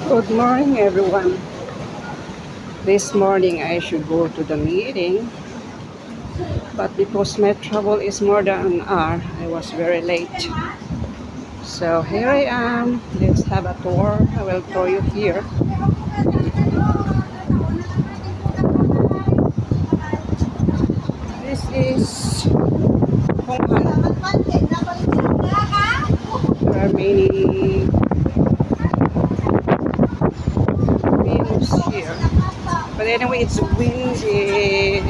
Good morning, everyone. This morning I should go to the meeting, but because my travel is more than an hour, I was very late. So here I am. Let's have a tour. I will show you here. This is Hong Kong. There are many views here. But anyway, it's windy.